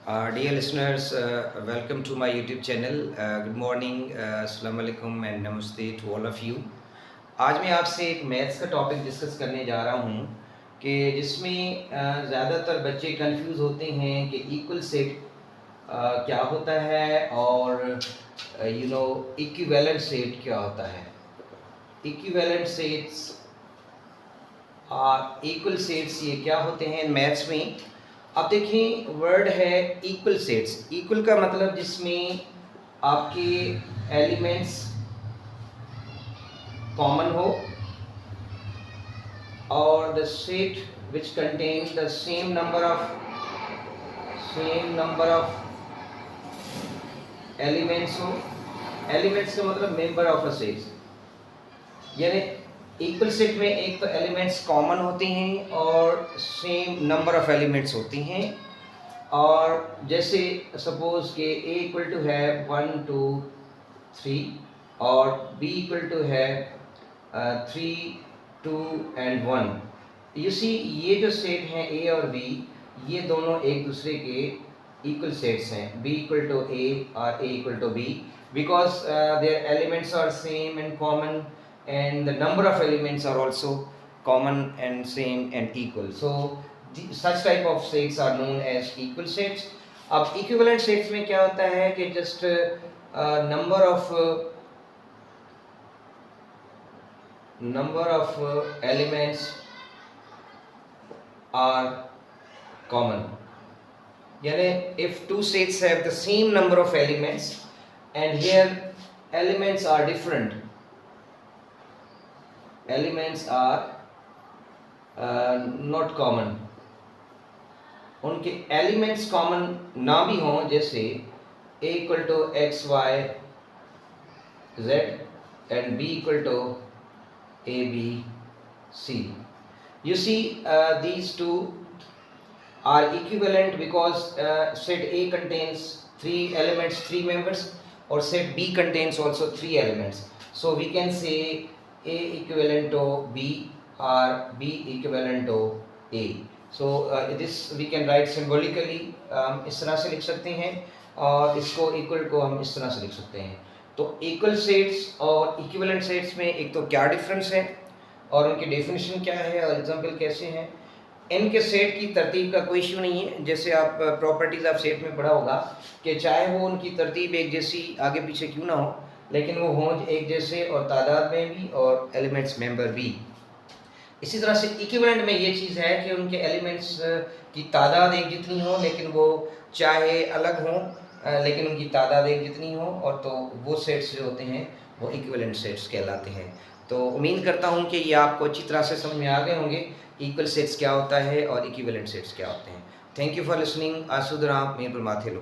Dear listeners, welcome to my YouTube channel. Good morning, Assalamu alaikum and namaste to all of you. आज मैं आपसे एक maths का topic discuss करने जा रहा हूँ कि जिसमें ज़्यादातर बच्चे कंफ्यूज होते हैं कि इक्वल सेट क्या होता है और इक्विवेलेंट सेट क्या होता है. इक्विवेलेंट सेट्स और इक्वल सेट्स ये क्या होते हैं मैथ्स में. अब देखिए वर्ड है इक्वल सेट्स. इक्वल का मतलब जिसमें आपके एलिमेंट्स कॉमन हो और the set which contains the same number of elements हो. एलिमेंट्स का मतलब मेंबर ऑफ अ सेट, यानी इक्वल सेट में एक तो एलिमेंट्स कॉमन होते हैं और सेम नंबर ऑफ एलिमेंट्स होती हैं. और जैसे सपोज के ए इक्वल टू है 1 2 3 और बी इक्वल टू है 3 2 एंड 1. यू सी ये जो सेट हैं ए और बी, ये दोनों एक दूसरे के इक्वल सेट्स हैं. बी इक्वल टू ए और A equal to B because their elements are same and common and the number of elements are also common and same and equal. So such type of sets are known as equal sets. अब equivalent sets में क्या होता है कि just number of elements are common. यानी if two sets have the same number of elements and here elements are different, elements are not common, उनके elements common ना भी हों, जैसे A equal to x y z and B equal to a b c. You see these two are equivalent because set A contains 3 elements, 3 members, or set B contains also 3 elements. So we can say A equivalent to B or B equivalent to A. So this we can write symbolically. इस तरह से लिख सकते हैं और इसको equal को हम इस तरह से लिख सकते हैं. तो इक्वल सेट्स और इक्विवेलेंट सेट्स में एक तो क्या डिफरेंस है और उनकी डेफिनेशन क्या है और एग्जाम्पल कैसे हैं. इनके सेट की तरतीब का कोई इशू नहीं है. जैसे आप प्रॉपर्टीज़ ऑफ सेट में पढ़ा होगा कि चाहे वो उनकी तरतीब एक जैसी आगे पीछे क्यों ना हो, लेकिन वो हों एक जैसे और तादाद में भी और एलिमेंट्स मेंबर भी. इसी तरह से इक्विवेलेंट में ये चीज़ है कि उनके एलिमेंट्स की तादाद एक जितनी हो, लेकिन वो चाहे अलग हों लेकिन उनकी तादाद एक जितनी हो, और तो वो सेट्स जो होते हैं वो इक्विवेलेंट सेट्स कहलाते हैं. तो उम्मीद करता हूँ कि ये आपको अच्छी तरह से समझ में आ गए होंगे इक्वल सेट्स क्या होता है और इक्विवेलेंट सेट्स क्या होते हैं. Thank you for listening. Asudaram Mirpur Mathelo.